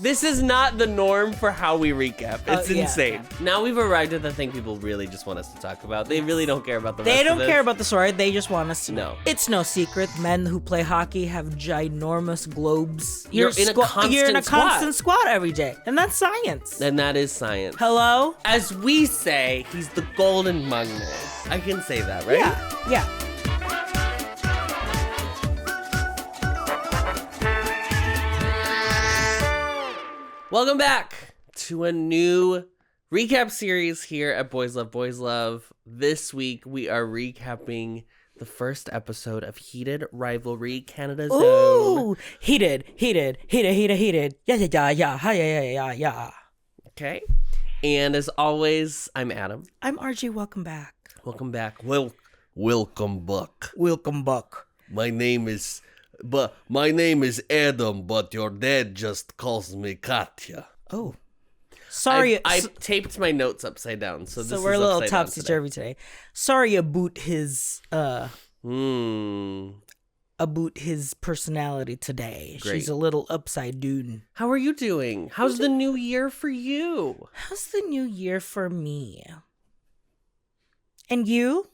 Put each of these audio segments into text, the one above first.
This is not the norm for how we recap. It's insane. Yeah. Now we've arrived at the thing people really just want us to talk about. They really don't care about the rest They of don't this. care about the story. They just want us to know. No. It's no secret. Men who play hockey have ginormous globes. You're in a constant constant squat every day. And that's science. And that is science. Hello? As we say, he's the golden magnet. I can say that, right? Yeah. Welcome back to a new recap series here at Boys Love Boys Love. This week we are recapping the first episode of Heated Rivalry Canada Zone. Ooh, heated. Yeah. Okay. And as always, I'm Adam. I'm RJ. Welcome back. Welcome back. Welcome Buck. Welcome back. My name is Adam, but your dad just calls me Katya. Oh. Sorry. I taped my notes upside down, so this is we're a little upside down topsy-turvy today. Sorry about his personality today. Great. She's a little upside down. How are you doing? How's the new year for you? How's the new year for me? And you?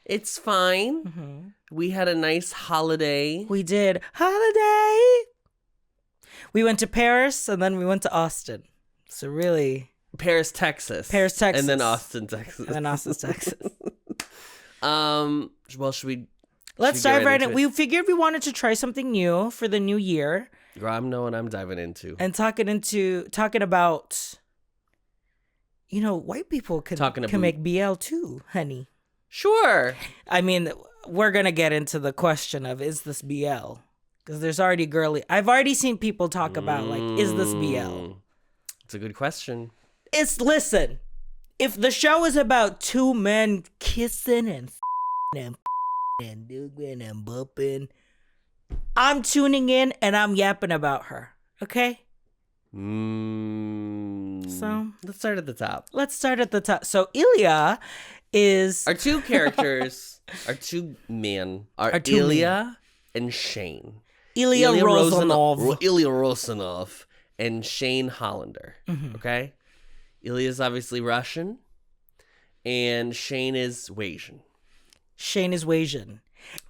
It's fine. Mm-hmm. We had a nice holiday. We did. Holiday! We went to Paris and then we went to Austin. So really... Paris, Texas. And then Austin, Texas. Well, should we... Let's dive right in. We figured we wanted to try something new for the new year. Girl, I know what I'm diving into. And talking about... You know, white people can make BL too, honey. Sure. I mean, we're going to get into the question of, is this BL? Because there's already I've already seen people talk about, like, is this BL? It's a good question. Listen, if the show is about two men kissing and doing and bumping, I'm tuning in and I'm yapping about her. Okay? So let's start at the top. So Ilya is... Our two characters, our two men, are Ilya and Shane. Ilya Rosanov and Shane Hollander. Mm-hmm. Okay? Ilya's obviously Russian, and Shane is Asian.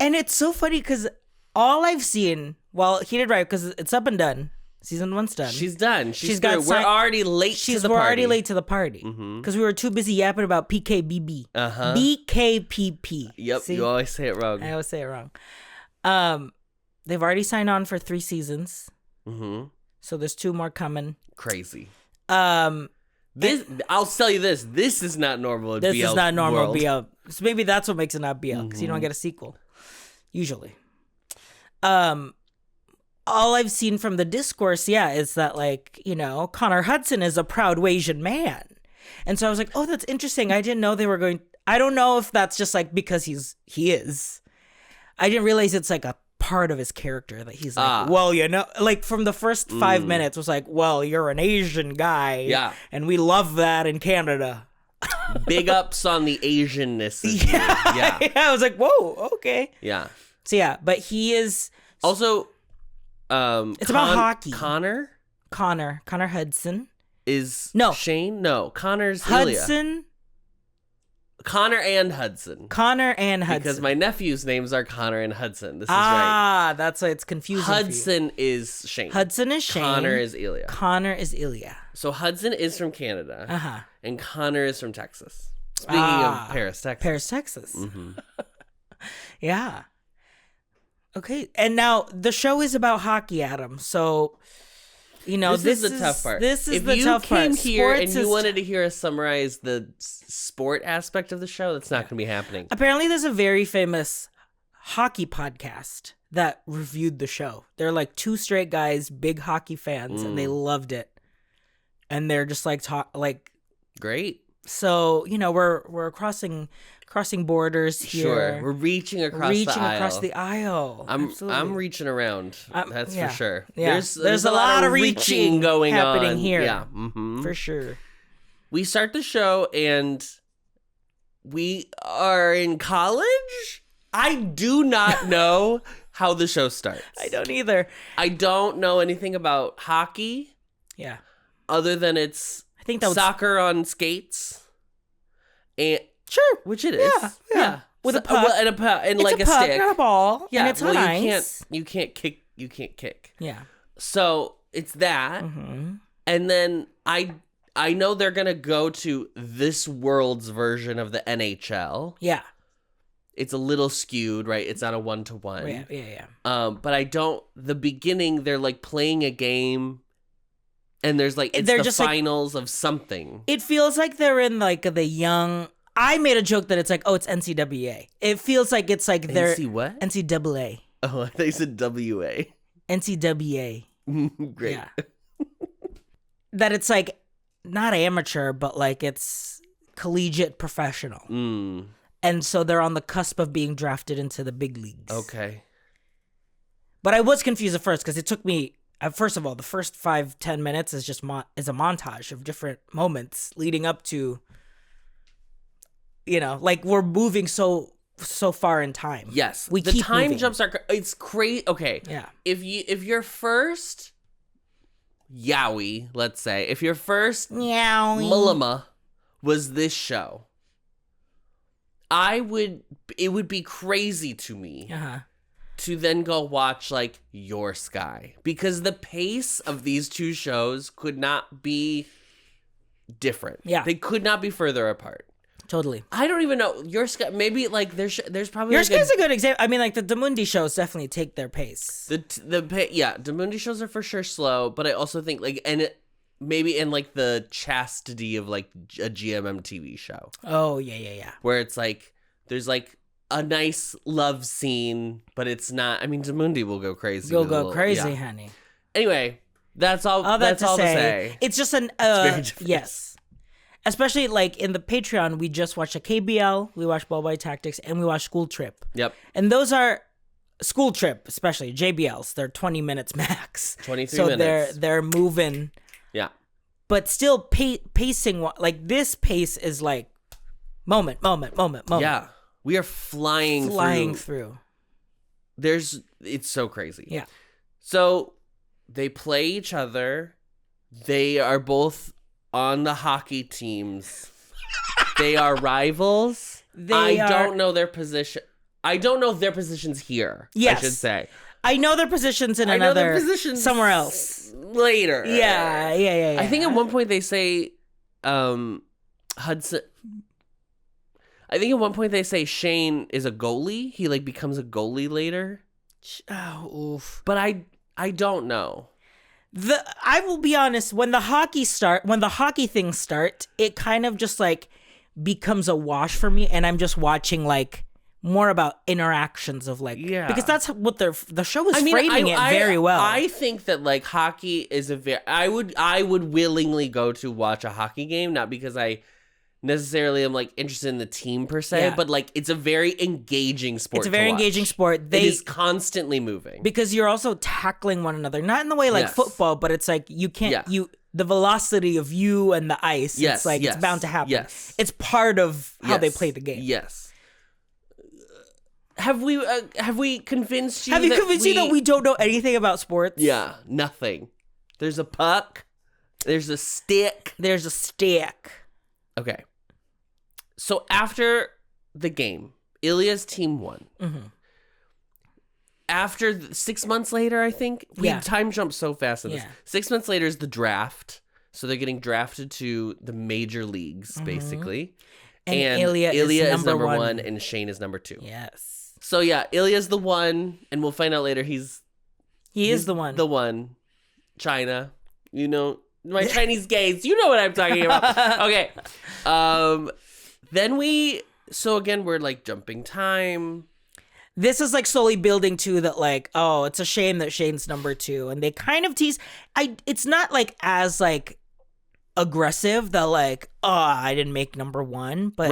And it's so funny because all I've seen, Heated Rivalry, because it's up and done. Season 1's done. She's done. We're already late to the party. We're already late to the party. Because we were too busy yapping about PKBB. Uh-huh. BKPP. Yep, see? You always say it wrong. I always say it wrong. They've already signed on for 3 seasons. Mm-hmm. So there's 2 more coming. Crazy. I'll tell you this. This is not normal in BL. This is not normal world. BL. So maybe that's what makes it not BL. Because you don't get a sequel. Usually. All I've seen from the discourse, is that, like, you know, Connor Hudson is a proud Asian man. And so I was like, oh, that's interesting. I didn't know they were going... I don't know if that's just, like, because he is. I didn't realize it's, like, a part of his character that he's like, well, you know... Like, from the first 5 minutes was like, well, you're an Asian guy. Yeah. And we love that in Canada. Big ups on the Asianness of yeah. You. Yeah. I was like, whoa, okay. Yeah. So, but he is... Also... it's about hockey. Connor Hudson is Shane. No, Connor's Hudson. Ilya. Connor and Hudson. Because my nephew's names are Connor and Hudson. This is right. That's why it's confusing. Hudson is Shane. Connor is Ilya. So Hudson is from Canada. And Connor is from Texas. Speaking of Paris, Texas. Mm-hmm. Yeah. Okay, and now the show is about hockey, Adam. So, you know, this is the tough part. This is the tough part. If you came here and you wanted to hear us summarize the sport aspect of the show, that's not going to be happening. Apparently, there's a very famous hockey podcast that reviewed the show. They're like 2 straight guys, big hockey fans, and they loved it. And they're just like great. So, you know, we're crossing borders here. Sure, we're reaching across the aisle. I'm reaching around. That's for sure. Yeah. There's a lot of reaching going happening here. Yeah, for sure. We start the show and we are in college. I do not know how the show starts. I don't either. I don't know anything about hockey. Yeah. Other than it's I think that was soccer on skates. And sure, which it is. Yeah. With a So- puck. well, and a puck and it's like a a puck, stick. not a ball. Yeah, and it's well, on ice. you can't kick. Yeah. So it's that. Mm-hmm. And then I know they're gonna go to this world's version of the NHL. Yeah. It's a little skewed, right? It's not a 1-to-1. Yeah. But I don't. The beginning, they're like playing a game, and there's like it's They're the just, like- finals of something. It feels like they're in like the young. I made a joke that it's like, oh, it's NCAA. It feels like it's like they're NC what? NCAA. Oh, I thought you said WA. NCAA. Great. Yeah. That it's like not amateur, but like it's collegiate professional. Mm, And so they're on the cusp of being drafted into the big leagues. okay. But I was confused at first because it took me. First of all, the first 5-10 minutes is just is a montage of different moments leading up to. Like we're moving so far in time. Yes. We the keep time moving. jumps are it's crazy. Okay. Yeah. If your first Yowie, let's say, if your first Meow. Mullima was this show, it would be crazy to me Uh-huh. to then go watch like Your Sky, because the pace of these two shows could not be different. Yeah. They could not be further apart. Totally. I don't even know. Your Sky, maybe like there's probably Your like Sky's a good example. I mean, like the Damundi shows definitely take their pace. Damundi shows are for sure slow, but I also think like maybe in like the chastity of like a GMM TV show, Oh yeah. where it's like there's like a nice love scene, but it's not. I mean, Damundi will go crazy. Go with a little- crazy, yeah. honey. Anyway, that's all. All that's that all to to say, say. it's just an very different. yes. Especially like in the Patreon, we just watched a KBL, we watched Ball Boy Tactics, and we watched School Trip. Yep. And those are School Trip, especially JBLs. They're 20 minutes max. 23 so minutes. they're moving, Yeah. but still pacing. Like this pace is like moment. Yeah. We are flying through. It's so crazy. Yeah. So they play each other. They are both on the hockey teams. They are rivals. I don't know their position. I don't know if their position's here. Yes. I should say. I know their positions in I know another their positions somewhere else. later. Yeah. I think at one point they say Hudson. I think at one point they say Shane is a goalie. He like becomes a goalie later. Oh, oof. But I don't know. I will be honest, when the hockey things start, it kind of just like becomes a wash for me, and I'm just watching like more about interactions of like, because that's what the show is framing it very well. I think that like hockey is I would willingly go to watch a hockey game, not because I necessarily am like interested in the team per se, but like it's a very engaging sport. It's a very engaging sport. It is constantly moving because you're also tackling one another, not in the way like football, but it's like you can't the velocity of you and the ice. It's like it's bound to happen. Yes, it's part of how they play the game. Yes. Have we convinced you? Have you convinced you that we don't know anything about sports? Yeah, nothing. There's a puck. There's a stick. There's a stick. Okay. So after the game, Ilya's team won. Mm-hmm. After 6 months later, I think time jumps so fast in this. 6 months later is the draft. So they're getting drafted to the major leagues, basically. And Ilya is number one, and Shane is number 2. Yes. So yeah, Ilya's the one, and we'll find out later he is the one. The one. China. You know, my Chinese gays. You know what I'm talking about. Okay. So again, we're like jumping time. This is like slowly building to that, like, oh, it's a shame that Shane's number 2. And they kind of tease. It's not like as like aggressive that like, oh, I didn't make number 1, but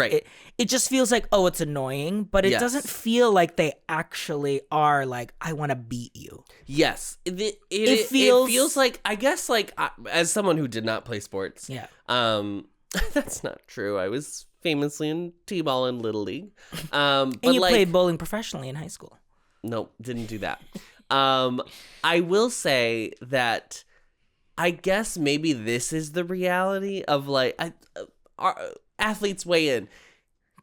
it just feels like, oh, it's annoying, but it doesn't feel like they actually are like, I want to beat you. Yes, it feels like, I guess, like as someone who did not play sports, that's not true. I was famously in t-ball and little league, and but you like, played bowling professionally in high school. Nope, didn't do that. I will say that I guess maybe this is the reality of like our athletes weigh in.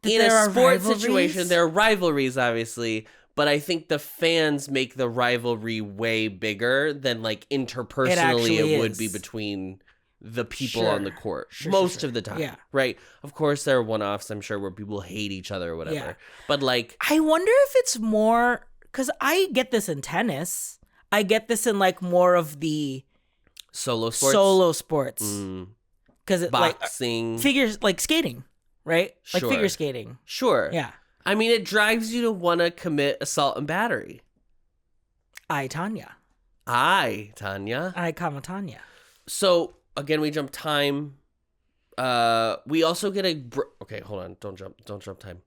In a sports situation, there are rivalries, obviously, but I think the fans make the rivalry way bigger than like interpersonally it would be between the people on the court most of the time. Yeah. Right? Of course, there are one-offs, I'm sure, where people hate each other or whatever. Yeah. But like, I wonder if it's more because I get this in tennis. I get this in like more of the solo sports. Because boxing, like, figures like skating, right? Like figure skating. Sure. Yeah. I mean, it drives you to want to commit assault and battery. Tanya. I, comma Tanya. So again, we jump time. We also get okay, hold on. Don't jump time.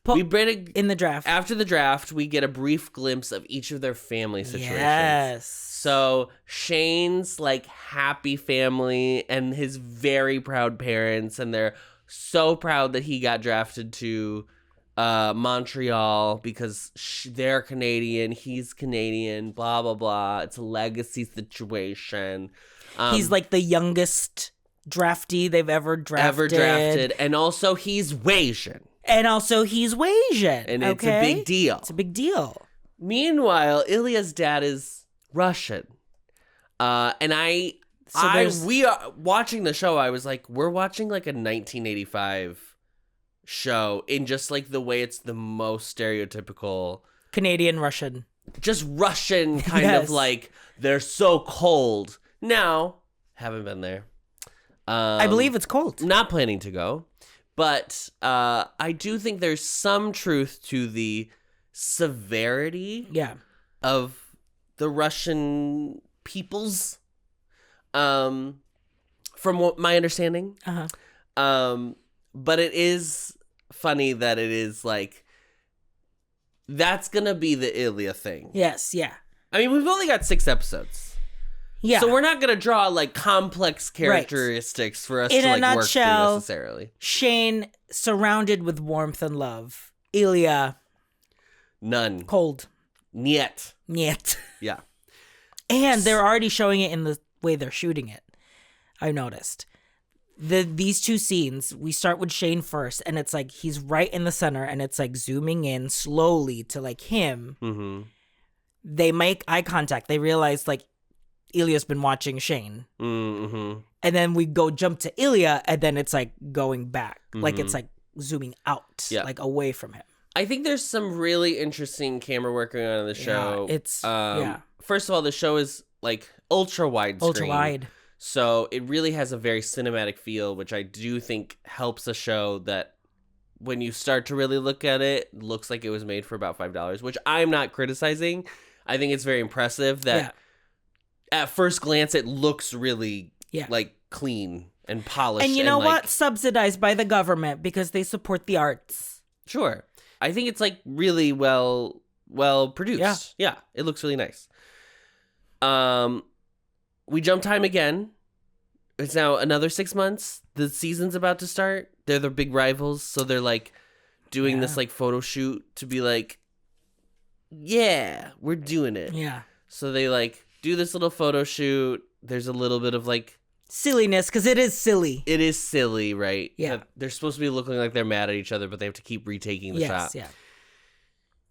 In the draft. After the draft, we get a brief glimpse of each of their family situations. Yes. So Shane's like happy family and his very proud parents, and they're so proud that he got drafted to Montreal because they're Canadian, he's Canadian, blah, blah, blah. It's a legacy situation. He's like the youngest draftee they've ever drafted. And also he's Asian. And it's a big deal. It's a big deal. Meanwhile, Ilya's dad is Russian. We are watching the show. I was like, we're watching like a 1985 show in just like the way it's the most stereotypical Canadian Russian. Just Russian kind of like, they're so cold. Now, haven't been there. I believe it's cold. Not planning to go. But I do think there's some truth to the severity of the Russian peoples, from what my understanding. But it is funny that it is like, that's going to be the Ilya thing. Yes, yeah. I mean, we've only got 6 episodes. Yeah. So we're not going to draw like complex characteristics for us to like work through necessarily. Shane surrounded with warmth and love. Ilya. None. Cold. Niet. Yeah. And they're already showing it in the way they're shooting it. I noticed. These two scenes, we start with Shane first, and it's like he's right in the center, and it's like zooming in slowly to like him. Mm-hmm. They make eye contact. They realize like Ilya's been watching Shane. Mm-hmm. And then we jump to Ilya, and then it's like going back. Mm-hmm. Like it's like zooming out, like away from him. I think there's some really interesting camera work going on in the show. First of all, the show is like ultra wide screen. Ultra wide. So it really has a very cinematic feel, which I do think helps a show that when you start to really look at it, looks like it was made for about $5, which I'm not criticizing. I think it's very impressive that at first glance, it looks really like clean and polished. And you know what? Subsidized by the government because they support the arts. Sure. I think it's like really well produced. Yeah. It looks really nice. We jump time again. It's now another 6 months. The season's about to start. They're the big rivals, so they're like doing this like photo shoot to be like, yeah, we're doing it. Yeah. So they like do this little photo shoot. There's a little bit of like silliness because it is silly. It is silly, right? Yeah. They're supposed to be looking like they're mad at each other, but they have to keep retaking the shot. Yeah.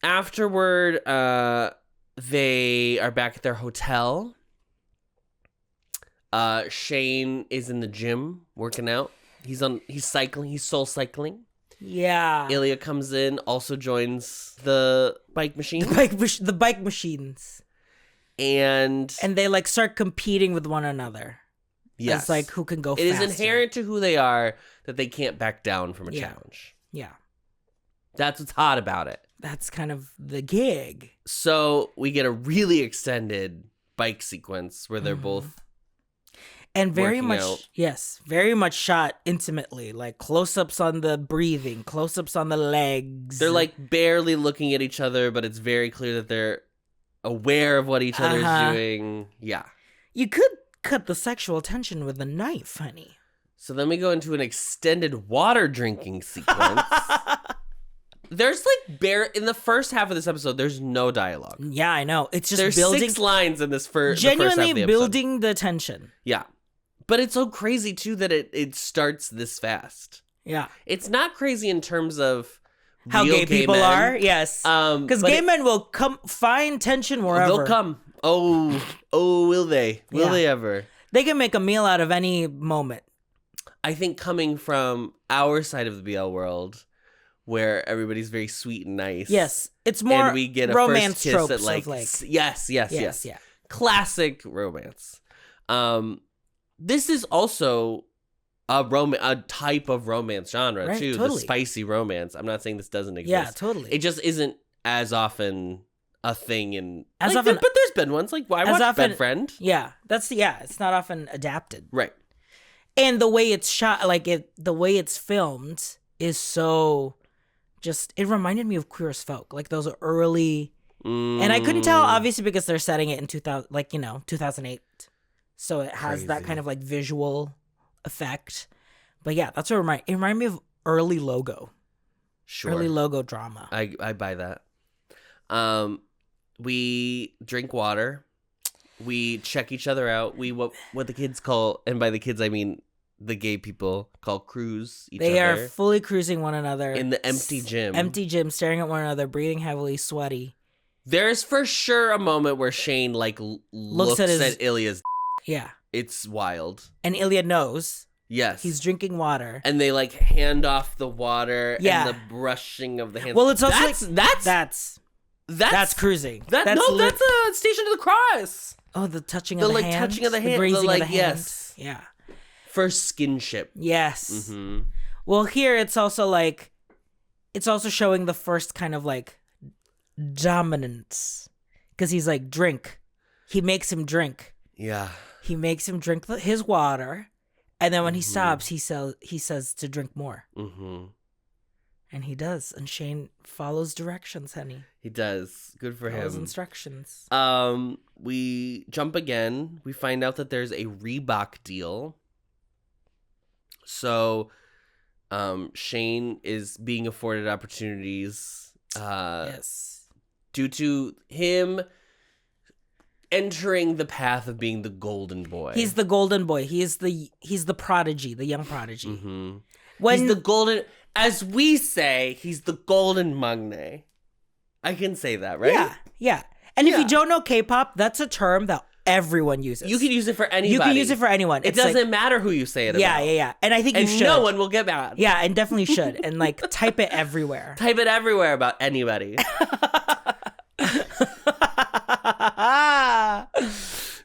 Afterward, they are back at their hotel. Shane is in the gym working out. He's cycling. He's soul cycling. Yeah. Ilya comes in, also joins the bike machine. The bike machines. And they like start competing with one another. Yes. It's like who can go faster. It is inherent to who they are that they can't back down from a challenge. Yeah. That's what's hot about it. That's kind of the gig. So we get a really extended bike sequence where they're both and very much out. Very much shot intimately, like close-ups on the breathing, close-ups on the legs. They're like barely looking at each other, but it's very clear that they're aware of what each other's doing. Yeah. You could cut the sexual tension with a knife, honey. So then we go into an extended water drinking sequence. There's like in the first half of this episode, there's no dialogue. Yeah, I know. It's just There's building 6 lines in this the genuinely first half of the episode. building the tension. Yeah. But it's so crazy too that it starts this fast. Yeah. It's not crazy in terms of How real gay people men. are, yes. Because gay men will come find tension wherever. They'll come. Oh, will they? Will they ever? They can make a meal out of any moment. I think coming from our side of the BL world, where everybody's very sweet and nice. Yes, it's more and we get a romance first kiss tropes at like, of like yes. Yeah. Classic romance. This is also a type of romance genre Right, too. totally. The spicy romance. I'm not saying this doesn't exist. Yeah, totally. It just isn't as often a thing in As like, often- but there's been ones like I as watched often- Bed Friend. Yeah, it's not often adapted. Right. And the way it's shot, the way it's filmed is so just, it reminded me of Queer as Folk, like those early, and I couldn't tell obviously because they're setting it in 2008. So it has that Crazy. kind of like visual effect. But yeah, that's what it reminded me of early logo. Sure. Early logo drama. I buy that. We drink water. We check each other out. We what the kids call, and by the kids I mean the gay people, call cruise each They other. are fully cruising one another. In the empty gym. Empty gym, staring at one another, breathing heavily, sweaty. There's for sure a moment where Shane like looks at Ilya's. Yeah. It's wild. And Ilya knows. Yes. He's drinking water. And they like hand off the water Yeah. and the brushing of the hands. Well, it's also that's cruising. That's a Station to the Cross. Oh, the touching The of the like hand. touching of the hand. The grazing like of the hand. yes. Yeah. First skinship. Yes. Mm-hmm. Well, here it's also showing the first kind of like dominance. Because he's like, drink. He makes him drink. Yeah. He makes him drink his water. And then when he stops, he says to drink more. Mm-hmm. And he does. And Shane follows directions, honey. He does. Good for Follows him. instructions. We jump again. We find out that there's a Reebok deal. So, Shane is being afforded opportunities. Yes. Due to him entering the path of being the golden boy. He's the golden boy. He's the prodigy, the young prodigy. Mm-hmm. When he's the golden, as we say, he's the golden magne. I can say that, right? Yeah. And if you don't know K-pop, that's a term that everyone uses. You can use it for anybody. You can use it for anyone. It doesn't matter who you say it yeah, about. Yeah. And I think you should. No one will get mad. Yeah, and definitely should. And like type it everywhere. Type it everywhere about anybody.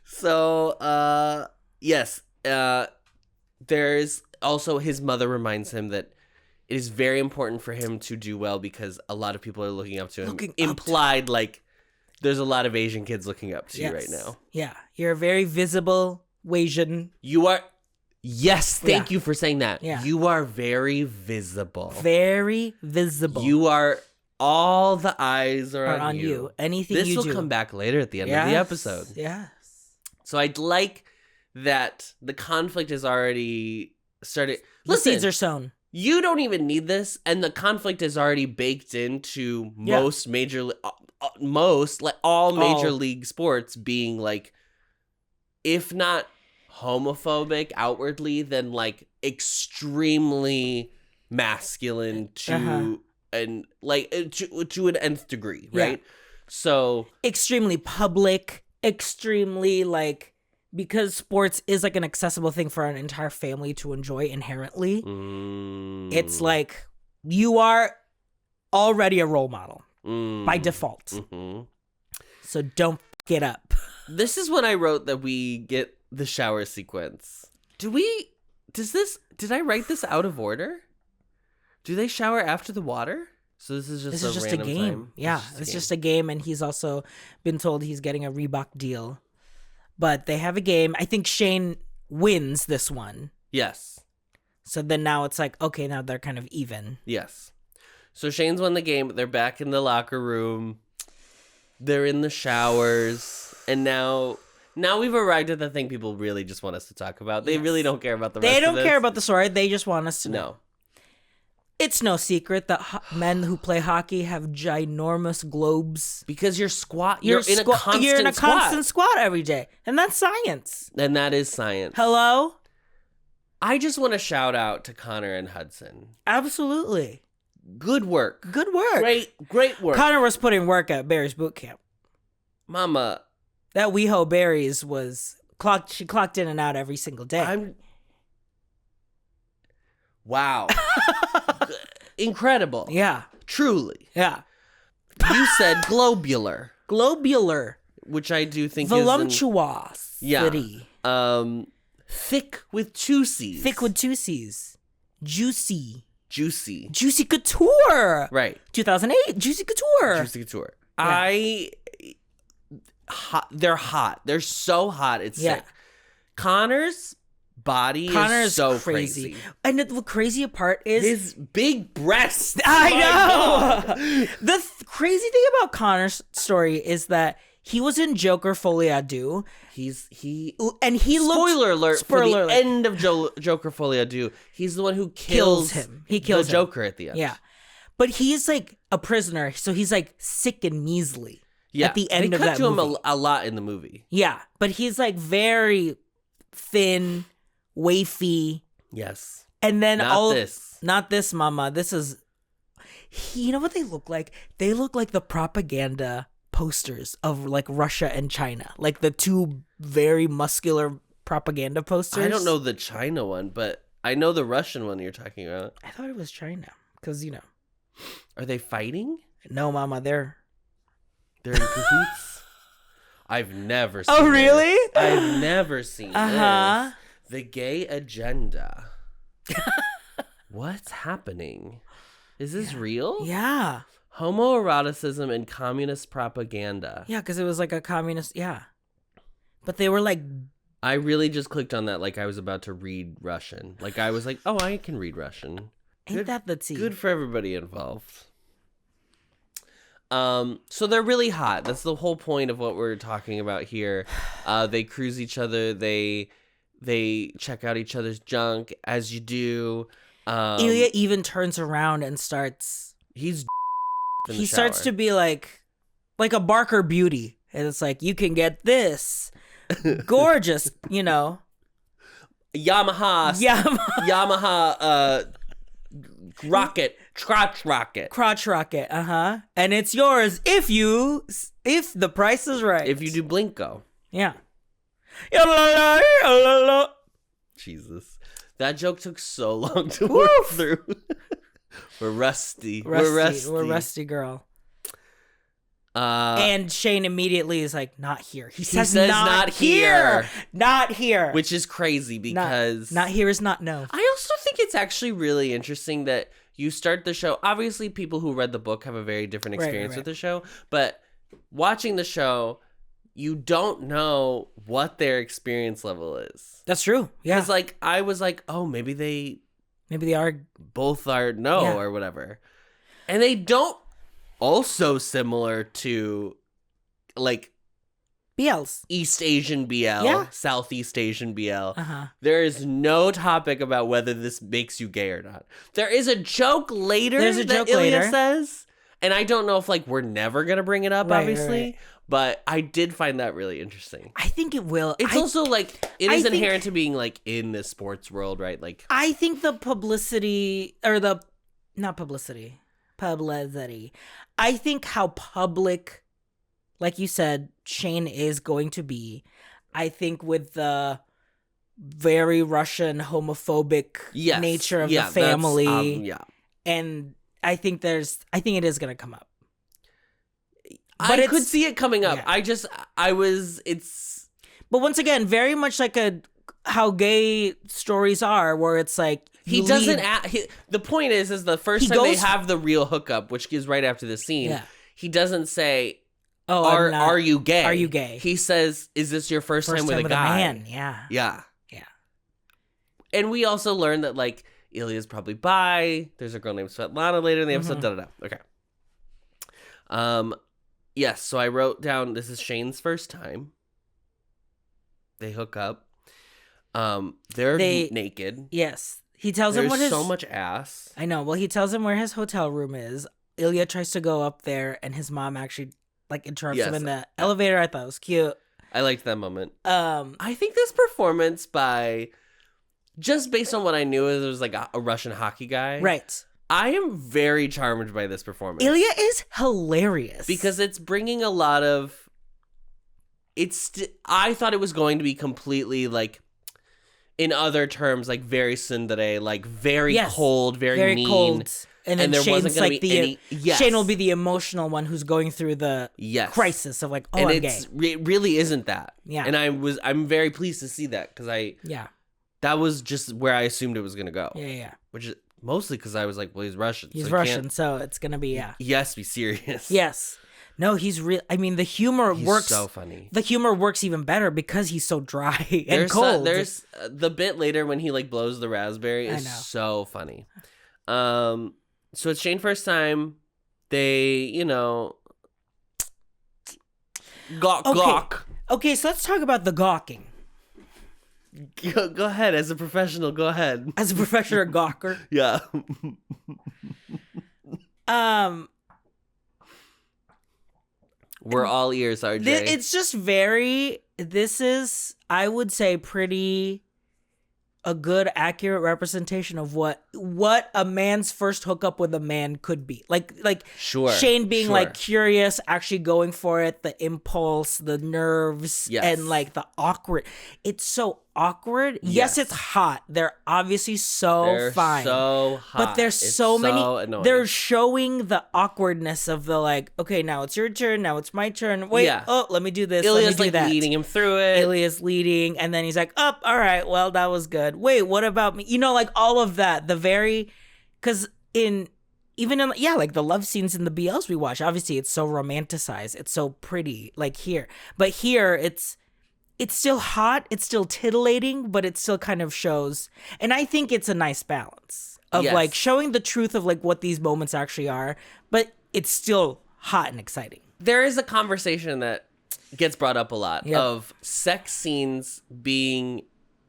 So, yes. There's also his mother reminds him that it is very important for him to do well because a lot of people are looking up to him. Implied, like, there's a lot of Asian kids looking up to you right now. Yeah. You're a very visible Asian. You are. Yes, thank you for saying that. Yeah. You are very visible. Very visible. You are. All the eyes are on you. Anything this you do. will come back later at the end of the episode. Yes. So I'd like that the conflict has already started. The seeds are sown. You don't even need this, and the conflict is already baked into most major, all major league sports being like, if not homophobic outwardly, then like extremely masculine to. And like to an nth degree, right? So extremely public, extremely like, because sports is like an accessible thing for an entire family to enjoy inherently. It's like you are already a role model by default. Mm-hmm. So don't get up. This is when I wrote that we get the shower sequence. Did I write this out of order? Do they shower after the water? So this is just a game. Time. Yeah, it's just a game, and he's also been told he's getting a Reebok deal. But they have a game. I think Shane wins this one. Yes. So then now it's like, okay, now they're kind of even. Yes. So Shane's won the game. They're back in the locker room. They're in the showers, and now we've arrived at the thing people really just want us to talk about. They really don't care about the rest of this. They don't care about the story. They just want us to know. No. It's no secret that men who play hockey have ginormous globes. Because you're in a constant You're in a squat. constant squat every day. And that's science. And that is science. Hello? I just want to shout out to Connor and Hudson. Absolutely. Good work. Good work. Great work. Connor was putting work at Barry's boot camp. Mama. That WeHo Barry's was she clocked in and out every single day. Wow. Incredible. Yeah. Truly. Yeah. You said globular. Globular. Which I do think Voluptuous. Yeah. Thick with two C's. Thick with two C's. Juicy. Juicy Couture. Right. 2008. Juicy Couture. Yeah. They're hot. They're so hot. It's sick. Connor's body is so crazy. And the crazy part is his big breasts. I know. The crazy thing about Connor's story is that he was in Joker Folie à Deux. He spoiler alert for the end of Joker Folie à Deux. He's the one who kills him. He kills the Joker at the end. Yeah. But he's like a prisoner, so he's like sick and measly. Yeah. At the end of that movie. They cut to movie. him a lot in the movie. Yeah, but he's like very thin, wafy. Yes. And then Not this, mama. This is, you know what they look like? They look like the propaganda posters of like Russia and China, like the two very muscular propaganda posters. I don't know the China one, but I know the Russian one you're talking about. I thought it was China because Are they fighting? No, mama, they're in cahoots. I've never seen Oh, really? This. I've never seen this. The gay agenda. What's happening? Is this real? Yeah. Homoeroticism and communist propaganda. Yeah, because it was like a communist. Yeah. But they were like. I really just clicked on that like I was about to read Russian. Like I was like, oh, I can read Russian. Ain't that the tea? Good for everybody involved. So they're really hot. That's the whole point of what we're talking about here. They cruise each other. They check out each other's junk as you do. Ilya even turns around and starts. He starts to be like a Barker Beauty, and it's like you can get this gorgeous, Yamaha crotch rocket. And it's yours if the price is right. If you do Blinko. Yeah. Jesus, that joke took so long to work through. We're rusty. We're rusty, girl. And Shane immediately is like, not here. He says not here. Not here. Which is crazy because... Not here is not no. I also think it's actually really interesting that you start the show... Obviously, people who read the book have a very different experience with the show. But watching the show, you don't know what their experience level is. That's true. Yeah. Because like, I was like, oh, maybe they are... Both are or whatever. And they don't... Also similar to, like, BLs. East Asian BL, Southeast Asian BL. Uh-huh. There is no topic about whether this makes you gay or not. There is a joke later Ilya says, and I don't know if, like, we're never going to bring it up, obviously, right. But I did find that really interesting. I think it will. It's also, like, it is inherent to being, like, in the sports world, right? Like, I think the publicity. I think how public, like you said, Shane is going to be. I think with the very Russian homophobic nature of the family. And I think it is going to come up. But I could see it coming up. Yeah. It's. But once again, very much like how gay stories are, where it's like, he doesn't. The point is the first time they have the real hookup, which is right after the scene. He doesn't say, "Oh, are you gay? Are you gay?" He says, "Is this your first time with a guy?" Man. Yeah. And we also learned that like Ilya's probably bi. There's a girl named Svetlana later in the episode. Okay. Yes. So I wrote down this is Shane's first time. They hook up. They're naked. Yes. He tells him There's what his... so much ass. I know. Well, he tells him where his hotel room is. Ilya tries to go up there, and his mom actually like interrupts him in the elevator. I thought it was cute. I liked that moment. I think this performance just based on what I knew, it was like a Russian hockey guy. Right. I am very charmed by this performance. Ilya is hilarious. Because it's bringing a lot of... I thought it was going to be completely like, in other terms, like very tsundere, like very cold, very mean. Cold. And then there Shane's wasn't gonna like be any... Yes. Shane will be the emotional one who's going through the crisis of like, oh, and I'm gay. It really isn't that. Yeah. And I'm very pleased to see that because that was just where I assumed it was going to go. Yeah. Which is mostly because I was like, well, he's Russian. He's Russian, so it's going to be, He has to be serious. Yes. No, he's real. I mean, the humor works. So funny. The humor works even better because he's so dry and cold. There's the bit later when he like blows the raspberry is so funny. So it's Shane's first time. They, gawk. Okay, so let's talk about the gawking. Go ahead. As a professional, go ahead. As a professional gawker. Yeah. We're all ears, RJ. It's just this is, I would say, pretty a good, accurate representation of what a man's first hookup with a man could be. Like Shane being like curious, actually going for it, the impulse, the nerves, and like the awkward. It's so awkward. Yes, it's hot. They're obviously so fine. So hot. But there's so many. Annoying. They're showing the awkwardness of the like, okay, now it's your turn. Now it's my turn. Wait, let me do this. Ilya's let me do that. Leading him through it. Ilya's leading, and then he's like, all right, well, that was good. Wait, what about me? Like all of that. Because like the love scenes in the BLs we watch, obviously it's so romanticized. It's so pretty, like here. But here, it's still hot, it's still titillating, but it still kind of shows. And I think it's a nice balance of like showing the truth of like what these moments actually are, but it's still hot and exciting. There is a conversation that gets brought up a lot of sex scenes being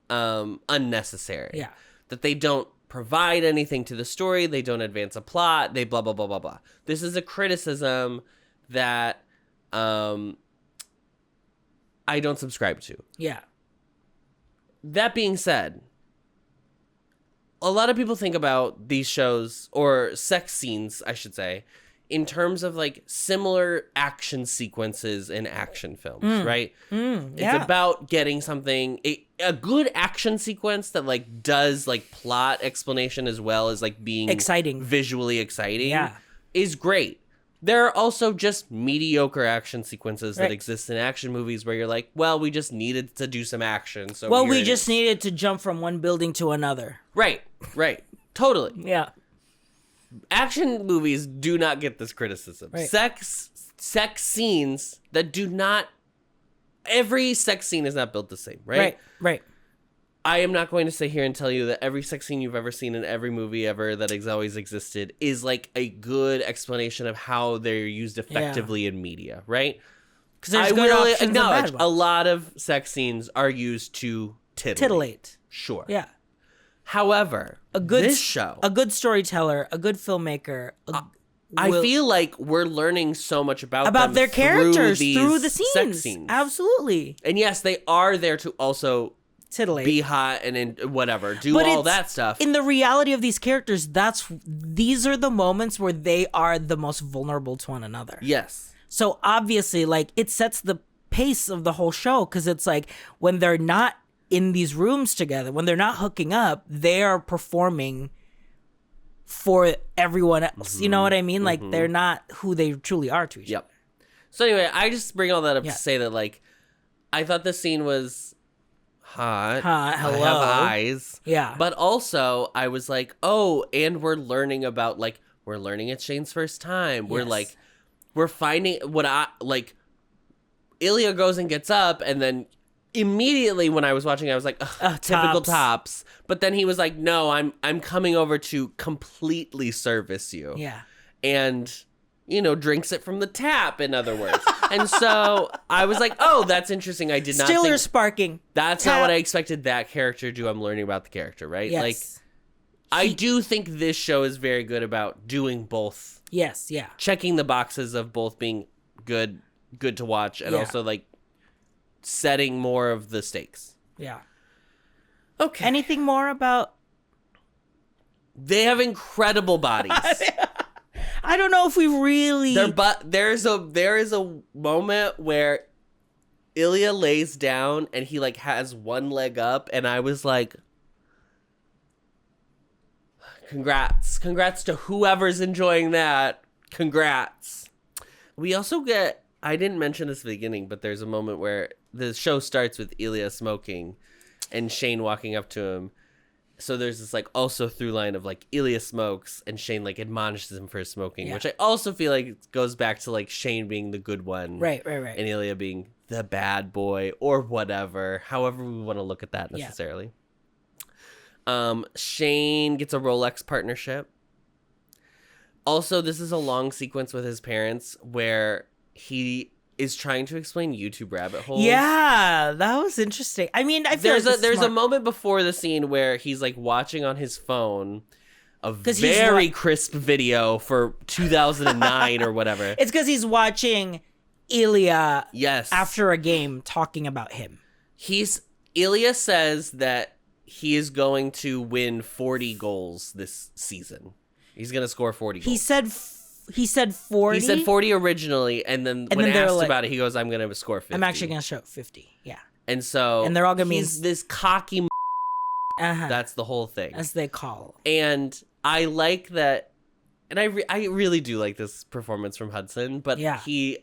unnecessary. Yeah. That they don't provide anything to the story, they don't advance a plot, they blah, blah, blah, blah, blah. This is a criticism that I don't subscribe to. Yeah. That being said, a lot of people think about these shows, or sex scenes, I should say, in terms of like similar action sequences in action films, right? It's about getting something, a good action sequence that like does like plot explanation as well as like being exciting, visually exciting, is great. There are also just mediocre action sequences that exist in action movies where you're like, well, we just needed to do some action. So we just needed to jump from one building to another. Right. Totally. Yeah. Action movies do not get this criticism. Right. Sex scenes that do not... Every sex scene is not built the same, right? Right. I am not going to sit here and tell you that every sex scene you've ever seen in every movie ever that has always existed is like a good explanation of how they're used effectively in media, right? Because I will acknowledge a lot of sex scenes are used to titillate. Sure. Yeah. However, this show, a good storyteller, a good filmmaker, I feel like we're learning so much about them their characters through the sex scenes. Absolutely. And yes, they are there to also titillate, be hot, and whatever, do all that stuff. In the reality of these characters, these are the moments where they are the most vulnerable to one another. Yes. So obviously, like, it sets the pace of the whole show, because it's like when they're not in these rooms together, when they're not hooking up, they are performing for everyone else. You know what I mean? Like, they're not who they truly are to each other. So anyway, I just bring all that up to say that, like, I thought the scene was hot. Hello. I have eyes. Yeah. But also, I was like, oh, and we're learning about, like, we're learning it's Shane's first time. We're like, we're finding Ilya goes and gets up, and then immediately when I was watching, I was like, typical tops. But then he was like, no, I'm coming over to completely service you. Yeah. And, drinks it from the tap, in other words. And so I was like, oh, that's interesting. I did not sparking. That's not what I expected that character to do. I'm learning about the character, right? Yes. Like, I do think this show is very good about doing both. Yes, yeah. Checking the boxes of both being good to watch, and also like setting more of the stakes. Yeah. Okay. Anything more about? They have incredible bodies. I don't know if we really. There is a moment where Ilya lays down and he like has one leg up, and I was like, congrats to whoever's enjoying that. Congrats. We also get, I didn't mention this at the beginning, but there's a moment where the show starts with Ilya smoking and Shane walking up to him. So there's this like also through line of like Ilya smokes and Shane like admonishes him for smoking, which I also feel like goes back to like Shane being the good one. Right. And Ilya being the bad boy or whatever, however we want to look at that necessarily. Shane gets a Rolex partnership. Also, this is a long sequence with his parents where he is trying to explain YouTube rabbit holes. Yeah, that was interesting. I mean, I feel there's a moment before the scene where he's like watching on his phone a very crisp video for 2009 or whatever. It's because he's watching Ilya after a game talking about him. Ilya says that he is going to win 40 goals this season. He's going to score 40 goals. He said 40? He said 40 originally, and then when asked about it, he goes, I'm going to score 50. I'm actually going to show 50, yeah. And so and they're all going to be this cocky That's the whole thing. As they call. And I like that, and I really do like this performance from Hudson, but he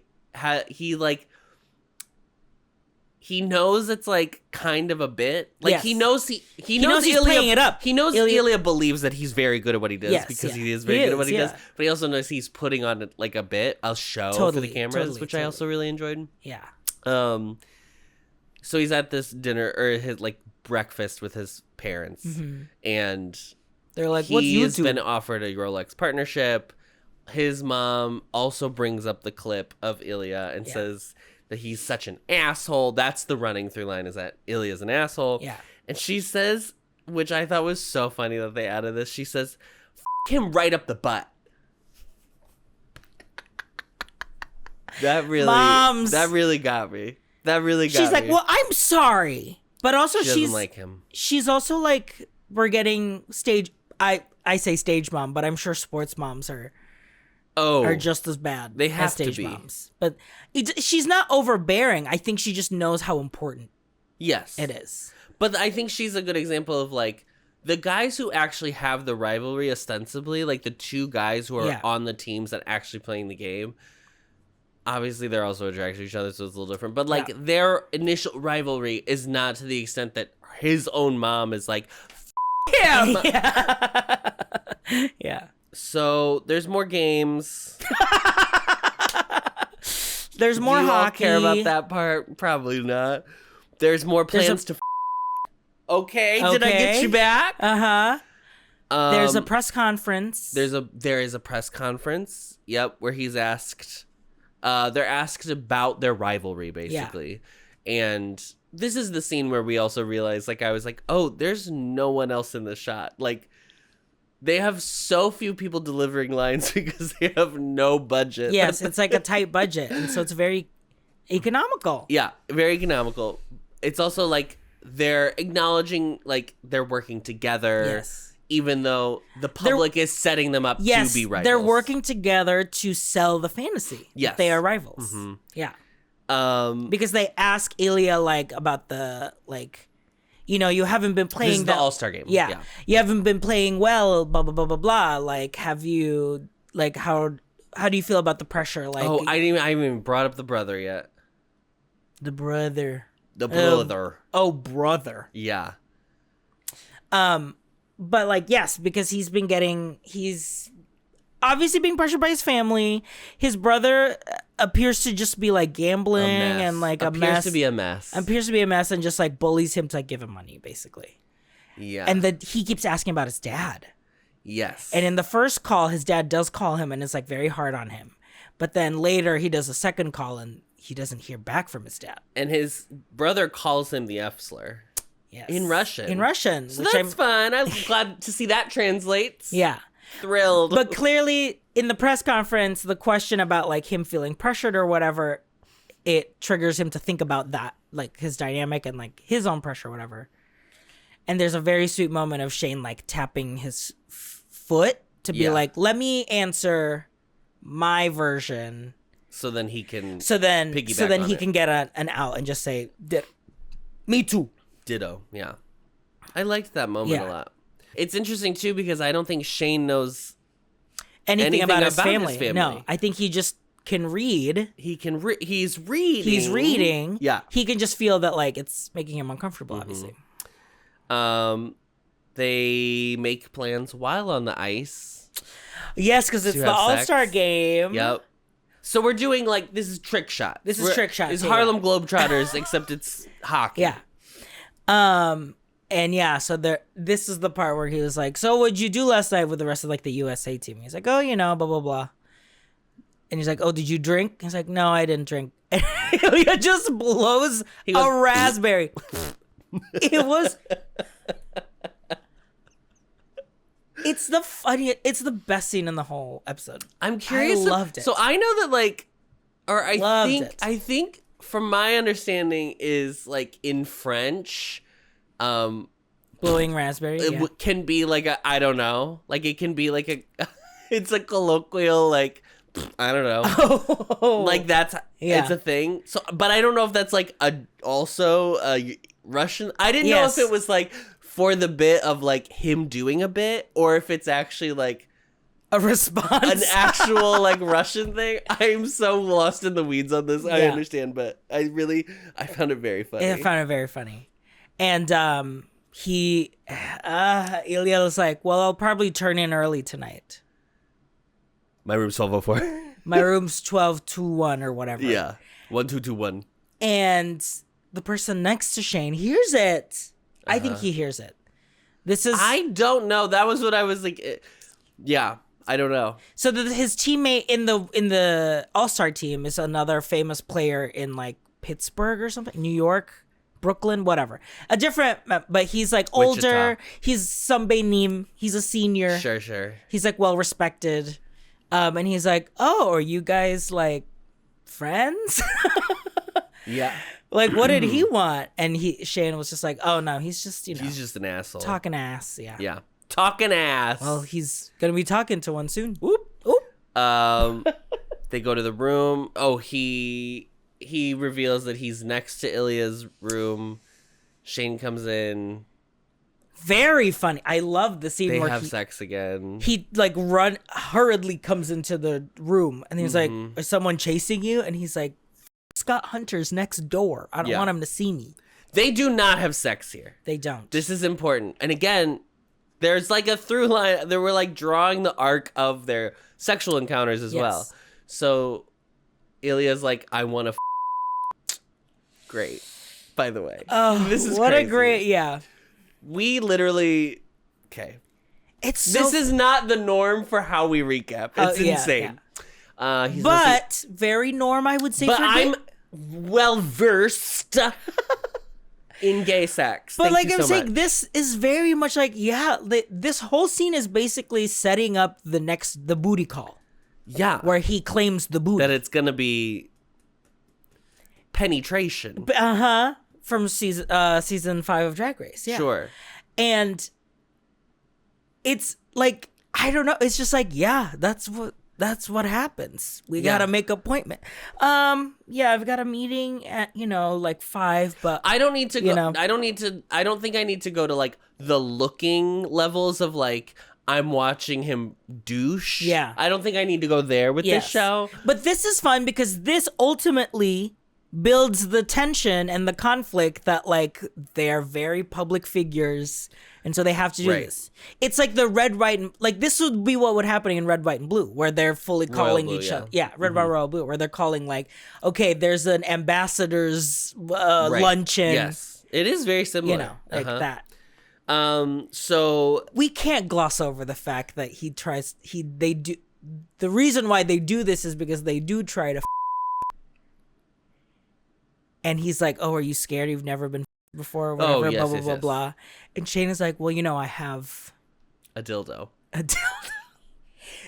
knows it's like kind of a bit. Like he knows he knows he's Ilya, playing it up. He knows Ilya believes that he's very good at what he does because he is very good at what he does. But he also knows he's putting on like a bit, a show for the cameras, which I also really enjoyed. Yeah. So he's at this dinner or his like breakfast with his parents, and they're like, "What's YouTube?" He's been offered a Rolex partnership. His mom also brings up the clip of Ilya and says that he's such an asshole. That's the running through line, is that Ilya's an asshole. Yeah. And she says, which I thought was so funny that they added this, she says, "F him right up the butt." That really got me. She's like, well, I'm sorry. But also she doesn't like him. She's also like, we're getting stage, I say stage mom, but I'm sure sports moms are just as bad. They have as stage to be. moms. But she's not overbearing. I think she just knows how important it is. But I think she's a good example of like the guys who actually have the rivalry ostensibly, like the two guys who are on the teams that actually playing the game. Obviously, they're also attracted to each other, so it's a little different. But like their initial rivalry is not to the extent that his own mom is like, "F him!" Yeah. So there's more games. There's more hockey. Do you all care about that part? Probably not. There's more plans to. Okay, did I get you back? There's a press conference. There is a press conference. Yep, where he's asked. They're asked about their rivalry, basically. Yeah. And this is the scene where we also realize, like, I was like, oh, there's no one else in the shot. Like, they have so few people delivering lines because they have no budget. Yes, it's like a tight budget. And so it's very economical. Yeah, very economical. It's also like they're acknowledging, like, they're working together. Yes. Even though the public is setting them up to be rivals. They're working together to sell the fantasy. Yes. They are rivals. Mm-hmm. Yeah. Because they ask Ilya, like, about the, like, you know, you haven't been playing... This is the All-Star game. Yeah. You haven't been playing well, blah, blah, blah, blah, blah. Like, have you... Like, how do you feel about the pressure? Like, I haven't even brought up the brother yet. The brother. The brother. Brother. Yeah. But, like, yes, because he's obviously being pressured by his family. His brother appears to just be, like, gambling and, like, a mess. Appears to be a mess and just, like, bullies him to, like, give him money, basically. Yeah. And then he keeps asking about his dad. Yes. And in the first call, his dad does call him and is, like, very hard on him. But then later he does a second call and he doesn't hear back from his dad. And his brother calls him the F slur. Yes. In Russian. In Russian. So that's fun. I'm glad to see that translates. Yeah. Thrilled. But clearly, in the press conference, the question about like him feeling pressured or whatever, it triggers him to think about that, like his dynamic and like his own pressure or whatever. And there's a very sweet moment of Shane like tapping his foot to be like, let me answer my version. So then he can he can get an out and just say, me too. Ditto. Yeah. I liked that moment a lot. It's interesting too because I don't think Shane knows anything about his family. No, I think he just can read. He's reading. He's reading. Yeah. He can just feel that like it's making him uncomfortable, obviously. They make plans while on the ice. Yes, because it's the All-Star game. Yep. So we're doing like, this is trick shot. It's Harlem Globetrotters, except it's hockey. Yeah. And yeah, so this is the part where he was like, so what'd you do last night with the rest of like the USA team? He's like, oh, blah, blah, blah. And he's like, oh, did you drink? He's like, no, I didn't drink. And he just blows a raspberry. It was... It's the best scene in the whole episode. I'm curious. I loved it. So I know that I think from my understanding is like in French, blowing raspberry can be like I don't know. Like it can be like it's a colloquial like, I don't know. Oh. Like it's a thing. So, but I don't know if that's like also a Russian. I didn't know if it was like for the bit of like him doing a bit, or if it's actually like a response, an actual like Russian thing. I'm so lost in the weeds on this. I understand, but I found it very funny. I found it very funny. And Ilya was like, well, I'll probably turn in early tonight. My room's 1204. My room's 1221 or whatever. Yeah. 1221. And the person next to Shane hears it. I think he hears it. I don't know. That was what I was like. Yeah, I don't know. So his teammate in the All-Star team is another famous player in like Pittsburgh or something, New York, Brooklyn, whatever. A different, but he's like older. Wichita. He's Sambenim. He's a senior. Sure. He's like well respected. And he's like, oh, are you guys like friends? Yeah. Like, what did he want? And Shane was just like, oh, no, he's just, he's just an asshole. Talking ass, yeah. Yeah. Talking ass. Well, he's going to be talking to one soon. Whoop. They go to the room. Oh, he reveals that he's next to Ilya's room. Shane comes in. Very funny. I love the scene where they have sex again. He like hurriedly comes into the room and he's like, is someone chasing you? And he's like, Scott Hunter's next door. I don't want him to see me. They do not have sex here. They don't. This is important. And again, there's like a through line. They were like drawing the arc of their sexual encounters as well. So Ilya's like, I want to great. By the way. Oh, this is what crazy. A great, We literally, okay. This is not the norm for how we recap. It's insane. But very norm, I would say. But I'm well versed in gay sex. But like I'm saying, this is very much like this whole scene is basically setting up the booty call. Yeah, where he claims the booty that it's gonna be penetration. From season 5 of Drag Race. Yeah, sure. And it's like I don't know. It's just like that's what happens. We gotta make an appointment. I've got a meeting at like 5, but I don't need to go. I don't think I need to go to like the looking levels of like I'm watching him douche. Yeah, I don't think I need to go there with this show. But this is fun because this ultimately builds the tension and the conflict that like they're very public figures. And so they have to do this. It's like the red, white, and like this would be what would happen in Red, White, and Blue, where they're fully calling each other. Yeah, Red, White, Royal Blue, where they're calling like, okay, there's an ambassador's luncheon. Yes, it is very similar. That. So we can't gloss over the fact that they do. The reason why they do this is because they do try to. And he's like, oh, are you scared? You've never been before whatever, yes, blah, yes, blah, yes. blah. And Shane is like, well, I have A dildo. a dildo.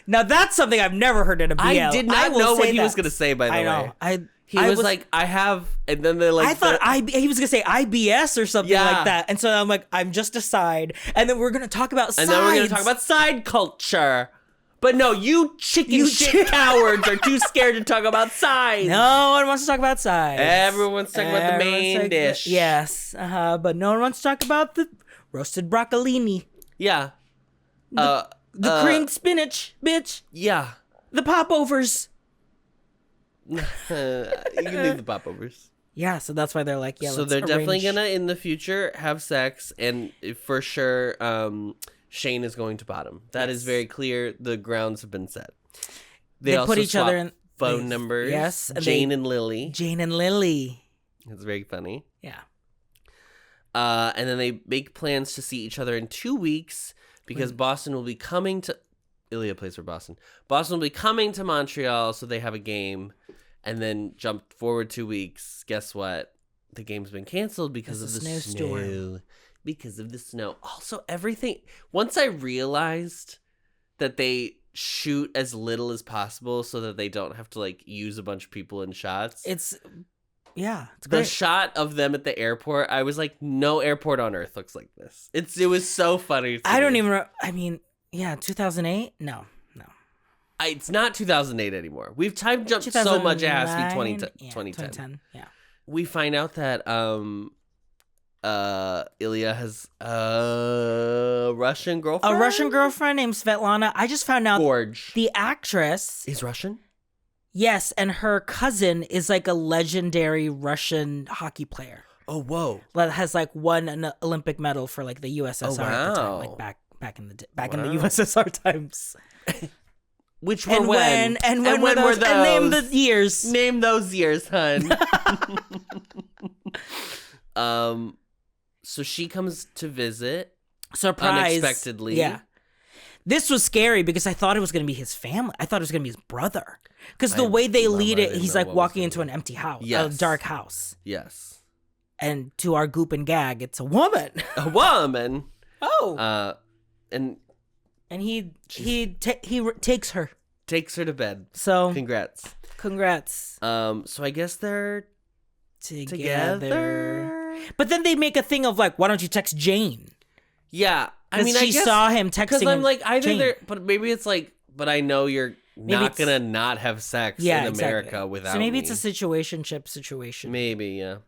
Now that's something I've never heard in a BL. I did not will know say what he that. was going to say, by the way. I know. He was like, I have, and then they're like, I thought he was gonna say IBS or something Yeah. like that, and so I'm like, I'm just a side, and then we're gonna talk about sides. and then we're going to talk about side culture. But no, you shit cowards are too scared to talk about sides. No one wants to talk about sides. Everyone's talking about the main dish. Yes, but no one wants to talk about the roasted broccolini, Yeah. the creamed spinach, bitch, Yeah. the popovers. You can leave the popovers. Yeah, so that's why they're like, yeah. So let's they're definitely arrange- gonna in the future have sex, and for sure, Shane is going to bottom. That is very clear. The grounds have been set. They also put each other swap in phone numbers. Yes, and Jane and Lily. Jane and Lily. It's very funny. Yeah. And then they make plans to see each other in 2 weeks because Boston will be coming to. Ilya plays for Boston. Boston will be coming to Montreal, so they have a game, and then jump forward 2 weeks. Guess what? The game's been canceled because of the snowstorm. Because of the snow. Also, everything. Once I realized that they shoot as little as possible so that they don't have to like use a bunch of people in shots. It's The great. shot of them at the airport, I was like, no airport on earth looks like this. It was so funny. To I don't me. even. I mean, yeah, 2008. No. It's not 2008 anymore. We've time jumped so much. It has to be 2010. 2010. Yeah. We find out that Ilya has a Russian girlfriend. A Russian girlfriend named Svetlana. I just found out Gorge. the actress. Is Russian? Yes, and her cousin is like a legendary Russian hockey player Oh, whoa. that has like won an Olympic medal for like the USSR at the time, wow. like back in the USSR times. Which were And when were those? And name the years. Name those years, hun. So she comes to visit Surprise. unexpectedly. Yeah. This was scary because I thought it was going to be his family. I thought it was going to be his brother. Because the way they lead I it, didn't he's know like what was walking gonna into be. an empty house, Yes. a dark house. Yes. And to our goop and gag, it's a woman. A woman. Oh. And And he takes her. takes her to bed. So Congrats. congrats. So I guess they're together. But then they make a thing of like, why don't you text Jane? Yeah. I Because mean, I she guess, saw him because texting. I'm like, either Jane. they're, but maybe it's like, but I know you're not it's- gonna not have sex Yeah, in America exactly. without So maybe me. it's a situationship situation. Maybe, yeah.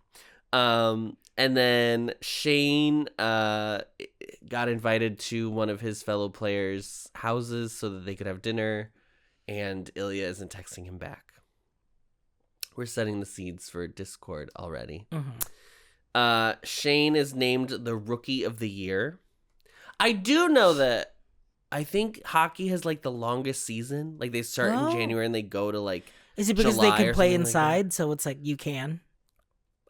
And then Shane got invited to one of his fellow players' houses so that they could have dinner, and Ilya isn't texting him back. We're setting the seeds for Discord already. Mm-hmm. Shane is named the Rookie of the Year. I do know that I think hockey has like the longest season. Like they start in January and they go to like Is it because July they or can play something like inside? So it's like you can.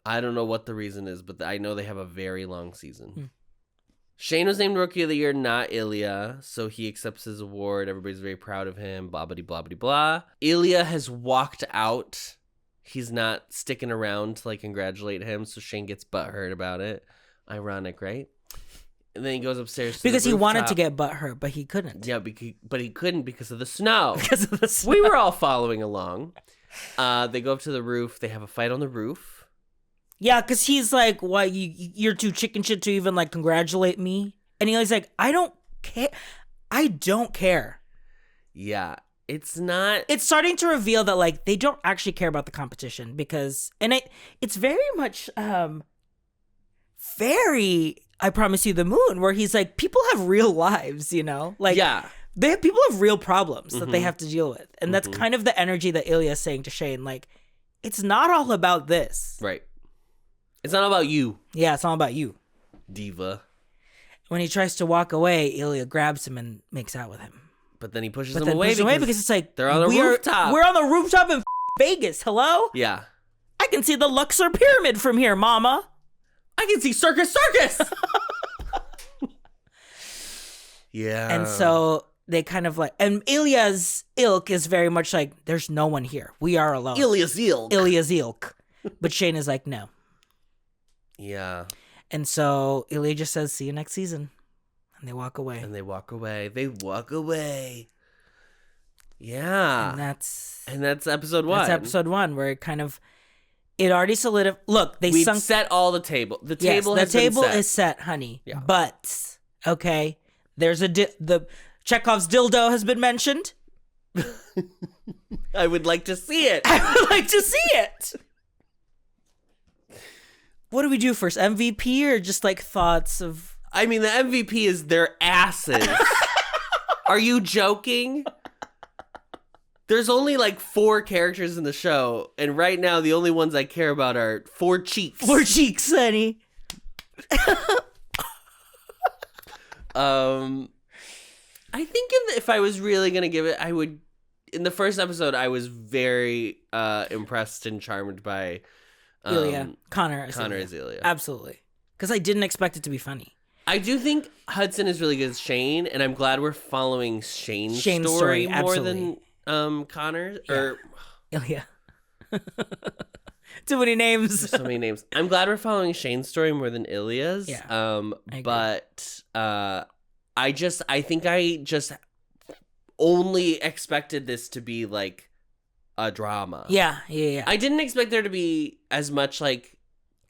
I don't know what the reason is, but I know they have a very long season. Shane was named Rookie of the Year, not Ilya, so he accepts his award. Everybody's very proud of him, blah, blah, blah, blah, blah. Ilya has walked out. He's not sticking around to, like, congratulate him, so Shane gets butthurt about it. Ironic, right? And then he goes upstairs to Because the he wanted to rooftop. get butthurt, but he couldn't. Yeah, but he couldn't because of the snow. Because of the snow. We were all following along. They go up to the roof. They have a fight on the roof. Yeah, because he's like, "Why you're too chicken shit to even like congratulate me?" And he's like, "I don't care. I don't care." Yeah, it's not. It's starting to reveal that like they don't actually care about the competition because, and it's very much very I Promise You the Moon, where he's like, people have real lives, you know, like Yeah. people have real problems that they have to deal with, and that's kind of the energy that Ilya is saying to Shane, like, it's not all about this. Right. It's not about you, Yeah, it's all about you. diva. When he tries to walk away, Ilya grabs him and makes out with him. But then he pushes But him then away pushes him away because it's like, they're on the rooftop. We're on the rooftop in Vegas. Hello? Yeah. I can see the Luxor Pyramid from here, mama. I can see Circus! Yeah. And so they kind of like, and Ilya's ilk is very much like, there's no one here. We are alone. Ilya's ilk. Ilya's ilk. But Shane is like, no. Yeah. And so Ilya just says, see you next season. And they walk away. They walk away. Yeah. And that's episode 1. That's episode 1, where it already solidified. Look, we set all the table. The table is set, honey. Yeah. But, okay, there's the Chekhov's dildo has been mentioned. I would like to see it. What do we do first? MVP or just like thoughts of... I mean, the MVP is their asses. Are you joking? There's only like 4 characters in the show, and right now the only ones I care about are 4 cheeks. 4 cheeks, honey. I think if I was really gonna give it, I would. In the first episode, I was very impressed and charmed by Ilya. Connor as Ilya. Absolutely. Because I didn't expect it to be funny. I do think Hudson is really good as Shane, and I'm glad we're following Shane's story more absolutely. than Connor's. Yeah. Or Ilya. Too many names. There's so many names. I'm glad we're following Shane's story more than Ilya's. Yeah. But I think I just only expected this to be like a drama. Yeah. I didn't expect there to be as much like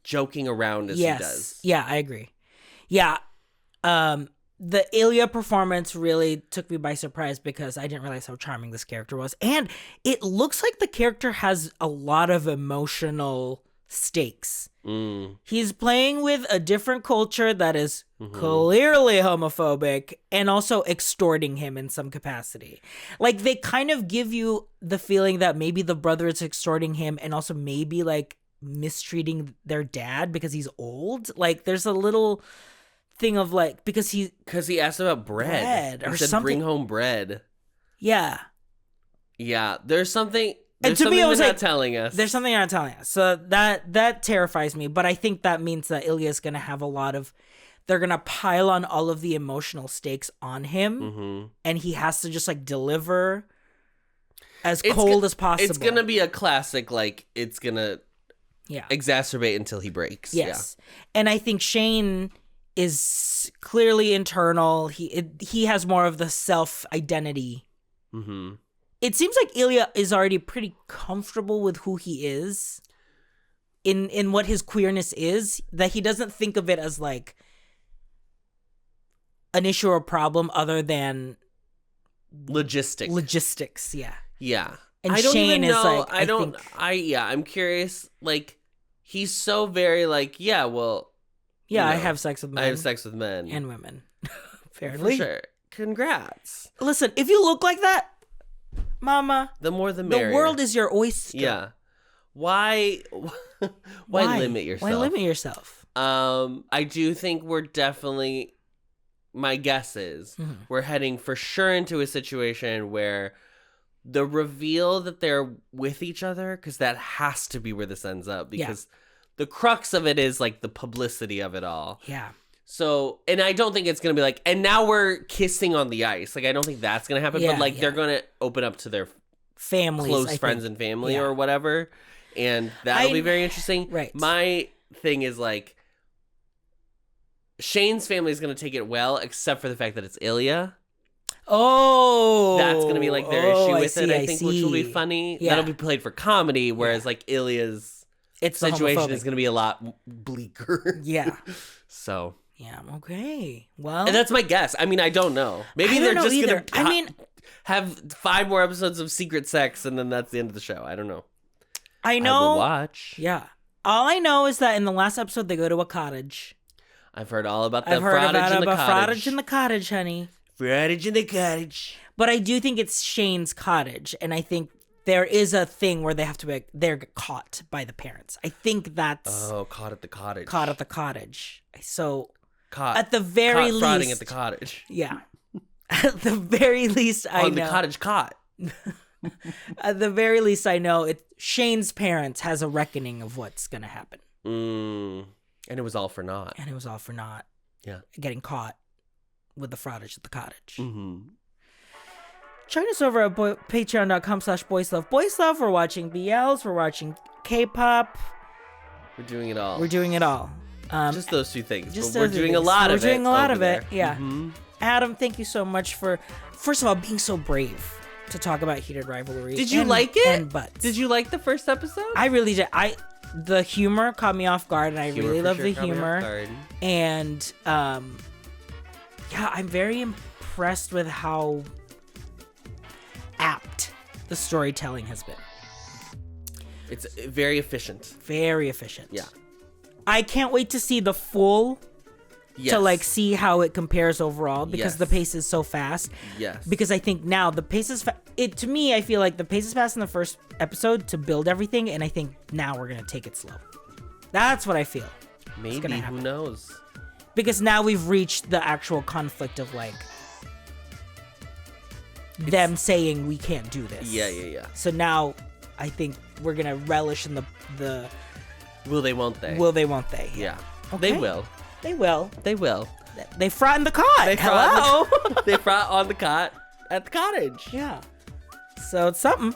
joking around as he does. Yeah, I agree. Yeah. The Ilya performance really took me by surprise because I didn't realize how charming this character was. And it looks like the character has a lot of emotional stakes. He's playing with a different culture that is clearly homophobic and also extorting him in some capacity. Like, they kind of give you the feeling that maybe the brother is extorting him and also maybe like mistreating their dad because he's old. Like, there's a little thing of like, because he asked about bread or he said, something. bring home bread. Yeah. There's something. And to me, I was like, like, telling us. There's something they're not telling us. So that terrifies me. But I think that means that Ilya's going to have they're going to pile on all of the emotional stakes on him. And he has to just like deliver as cold as possible. It's going to be a classic, like, it's going to exacerbate until he breaks. Yes. Yeah. And I think Shane is clearly internal. He has more of the self-identity. It seems like Ilya is already pretty comfortable with who he is in what his queerness is, that he doesn't think of it as like an issue or problem other than logistics. Yeah. And I don't Shane even know. is like, I'm curious. Like, he's so very like, I have sex with men. I have sex with men. And women. Apparently. For sure. Congrats. Listen, if you look like that, Mama, the more the merrier. The world is your oyster. Yeah. Why limit yourself? Why limit yourself? I do think we're definitely, my guess is, we're heading for sure into a situation where the reveal that they're with each other, because that has to be where this ends up, because the crux of it is like the publicity of it all. Yeah. So, and I don't think it's going to be like, and now we're kissing on the ice. Like, I don't think that's going to happen, but like they're going to open up to their families, close friends and family or whatever. And that'll be very interesting. Right. My thing is like, Shane's family is going to take it well, except for the fact that it's Ilya. Oh, that's going to be like their issue with it, I think, which will be funny. Yeah. That'll be played for comedy, whereas like Ilya's situation is going to be a lot bleaker. Yeah. So. Yeah, okay. Well, and that's my guess. I mean, I don't know. Maybe they're just going to have 5 more episodes of secret sex, and then that's the end of the show. I don't know. I know. I will watch. Yeah. All I know is that in the last episode, they go to a cottage. I've heard all about the frottage in the cottage. Frottage in the cottage, honey. Frottage in the cottage. But I do think it's Shane's cottage, and I think there is a thing where they have to be, they're caught by the parents. I think that's... Oh, caught at the cottage. Caught at the cottage. So... Caught. At the very least... Frauding at the cottage. Yeah. At the very least, I know... On the cottage caught. At the very least, I know Shane's parents has a reckoning of what's going to happen. And it was all for naught. Yeah. Getting caught with the frottage at the cottage. Mm-hmm. Join us over at patreon.com/boyslove. Boyslove, we're watching BLs, we're watching K-pop. We're doing it all. Just those two things. Just But we're those two doing a things. lot We're of it. doing a lot over of there. it. Yeah. Adam, thank you so much for, first of all, being so brave to talk about Heated Rivalry. Did you and, like it? And butts. Did you like the first episode? I really did. The humor caught me off guard, and I really love the humor. And yeah, I'm very impressed with how apt the storytelling has been. It's very efficient. Very efficient. Yeah. I can't wait to see the full Yes. to like see how it compares overall because Yes. the pace is so fast. Yes. Because I think now the pace is to me I feel like the pace is fast in the first episode to build everything, and I think now we're gonna take it slow. That's what I feel. Maybe, who knows? Because now we've reached the actual conflict of like them saying we can't do this. Yeah. So now I think we're gonna relish in the Will they, won't they? will they, won't they? Yeah. Okay. They will. They will. They will. They fought in the cot. They Hello. They fought on the cot at the cottage. Yeah. So it's something.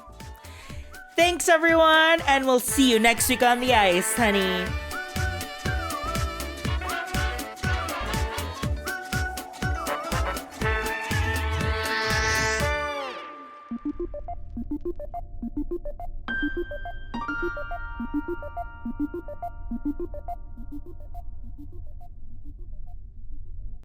Thanks, everyone, and we'll see you next week on the ice, honey.